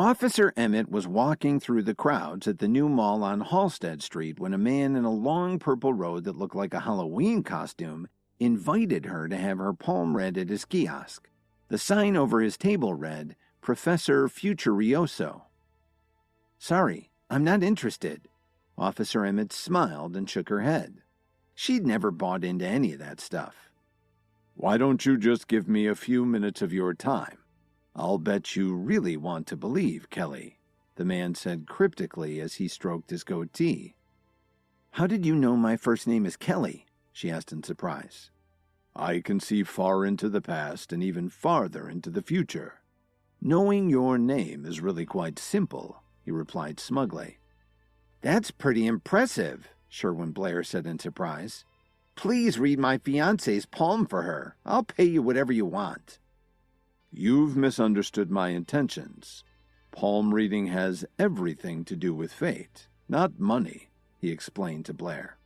Officer Emmett was walking through the crowds at the new mall on Halstead Street when a man in a long purple robe that looked like a Halloween costume invited her to have her palm read at his kiosk. The sign over his table read, Professor Futurioso. "Sorry, I'm not interested." Officer Emmett smiled and shook her head. She'd never bought into any of that stuff. "Why don't you just give me a few minutes of your time? I'll bet you really want to believe, Kelly," the man said cryptically as he stroked his goatee. "How did you know my first name is Kelly?" she asked in surprise. "I can see far into the past and even farther into the future. Knowing your name is really quite simple," he replied smugly. "That's pretty impressive," Sherwin Blair said in surprise. "Please read my fiancé's palm for her. I'll pay you whatever you want." "You've misunderstood my intentions. Palm reading has everything to do with fate, not money," he explained to Blair.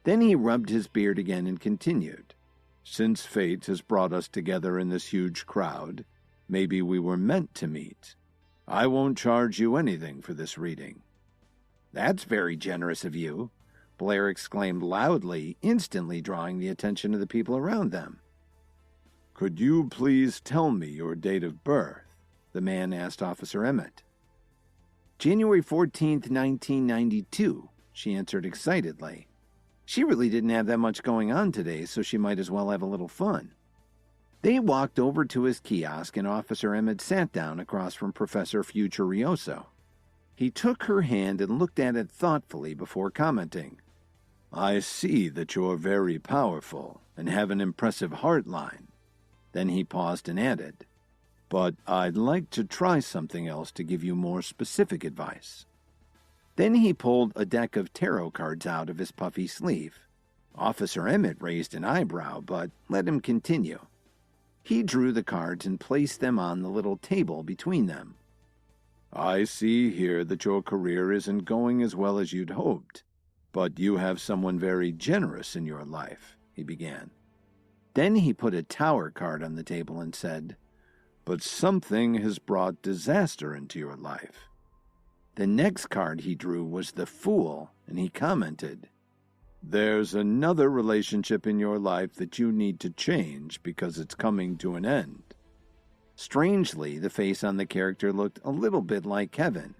Then he rubbed his beard again and continued, "Since fate has brought us together in this huge crowd, maybe we were meant to meet. I won't charge you anything for this reading." "That's very generous of you," Blair exclaimed loudly, instantly drawing the attention of the people around them. "Could you please tell me your date of birth?" the man asked Officer Emmett. "January 14th, 1992, she answered excitedly. She really didn't have that much going on today, so she might as well have a little fun. They walked over to his kiosk, and Officer Emmett sat down across from Professor Futurioso. He took her hand and looked at it thoughtfully before commenting, "I see that you're very powerful and have an impressive heart line." Then he paused and added, "But I'd like to try something else to give you more specific advice." Then he pulled a deck of tarot cards out of his puffy sleeve. Officer Emmett raised an eyebrow, but let him continue. He drew the cards and placed them on the little table between them. "I see here that your career isn't going as well as you'd hoped, but you have someone very generous in your life," he began. Then he put a tower card on the table and said, "But something has brought disaster into your life." The next card he drew was the Fool, and he commented, "There's another relationship in your life that you need to change because it's coming to an end." Strangely, the face on the character looked a little bit like Kevin,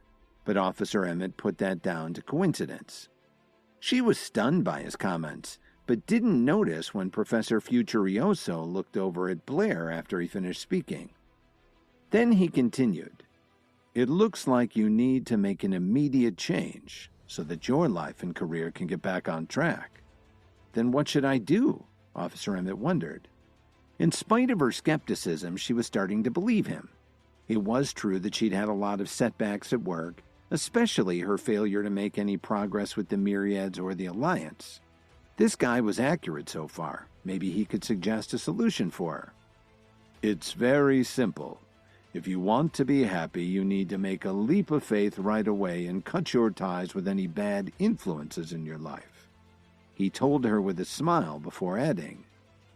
but Officer Emmett put that down to coincidence. She was stunned by his comments, but didn't notice when Professor Futurioso looked over at Blair after he finished speaking. Then he continued, "It looks like you need to make an immediate change so that your life and career can get back on track." "Then what should I do?" Officer Emmett wondered. In spite of her skepticism, she was starting to believe him. It was true that she'd had a lot of setbacks at work, especially her failure to make any progress with the Myriads or the Alliance. This guy was accurate so far. Maybe he could suggest a solution for her. "It's very simple. If you want to be happy, you need to make a leap of faith right away and cut your ties with any bad influences in your life," he told her with a smile before adding,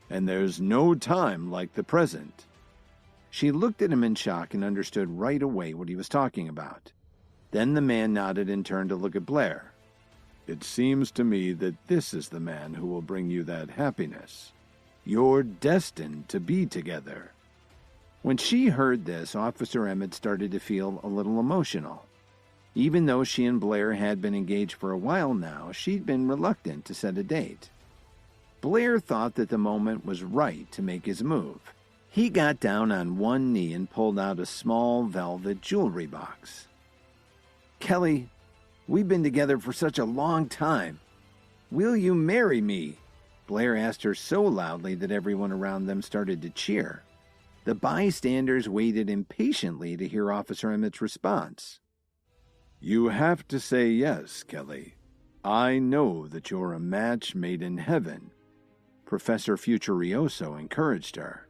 "And there's no time like the present." She looked at him in shock and understood right away what he was talking about. Then the man nodded and turned to look at Blair. "It seems to me that this is the man who will bring you that happiness. You're destined to be together." When she heard this, Officer Emmett started to feel a little emotional. Even though she and Blair had been engaged for a while now, she'd been reluctant to set a date. Blair thought that the moment was right to make his move. He got down on one knee and pulled out a small velvet jewelry box. "Kelly, we've been together for such a long time. Will you marry me?" Blair asked her so loudly that everyone around them started to cheer. The bystanders waited impatiently to hear Officer Emmett's response. "You have to say yes, Kelly. I know that you're a match made in heaven," Professor Futurioso encouraged her.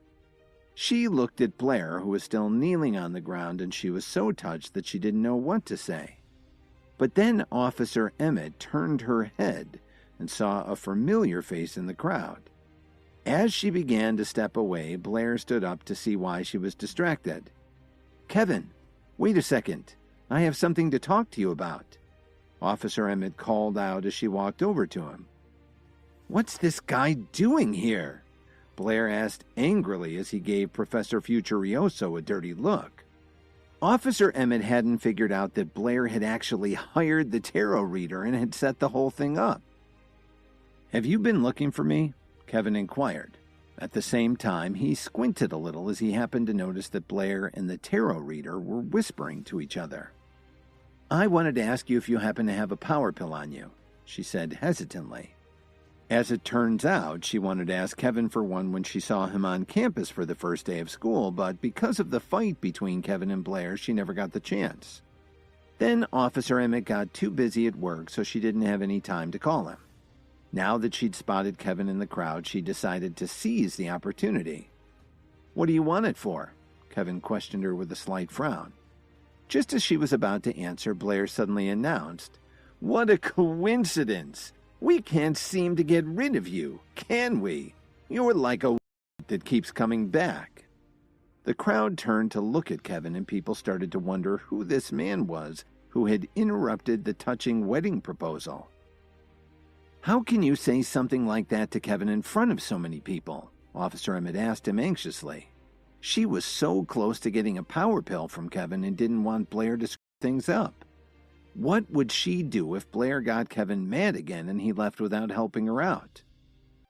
She looked at Blair, who was still kneeling on the ground, and she was so touched that she didn't know what to say. But then Officer Emmett turned her head and saw a familiar face in the crowd. As she began to step away, Blair stood up to see why she was distracted. "Kevin, "Wait a second. I have something to talk to you about," Officer Emmett called out as she walked over to him. "What's this guy doing here?" Blair asked angrily as he gave Professor Futurioso a dirty look. Officer Emmett hadn't figured out that Blair had actually hired the tarot reader and had set the whole thing up. "Have you been looking for me?" Kevin inquired. At the same time, he squinted a little as he happened to notice that Blair and the tarot reader were whispering to each other. "I wanted to ask you if you happen to have a power pill on you," she said hesitantly. As it turns out, she wanted to ask Kevin for one when she saw him on campus for the first day of school, but because of the fight between Kevin and Blair, she never got the chance. Then Officer Emmett got too busy at work, so she didn't have any time to call him. Now that she'd spotted Kevin in the crowd, she decided to seize the opportunity. "What do you want it for?" Kevin questioned her with a slight frown. Just as she was about to answer, Blair suddenly announced, "What a coincidence! We can't seem to get rid of you, can we? You're like a that keeps coming back." The crowd turned to look at Kevin, and people started to wonder who this man was who had interrupted the touching wedding proposal. "How can you say something like that to Kevin in front of so many people?" Officer Emmett asked him anxiously. She was so close to getting a power pill from Kevin and didn't want Blair to screw things up. What would she do if Blair got Kevin mad again and he left without helping her out?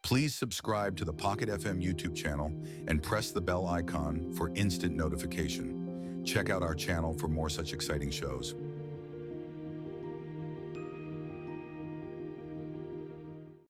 Please subscribe to the Pocket FM YouTube channel and press the bell icon for instant notification. Check out our channel for more such exciting shows.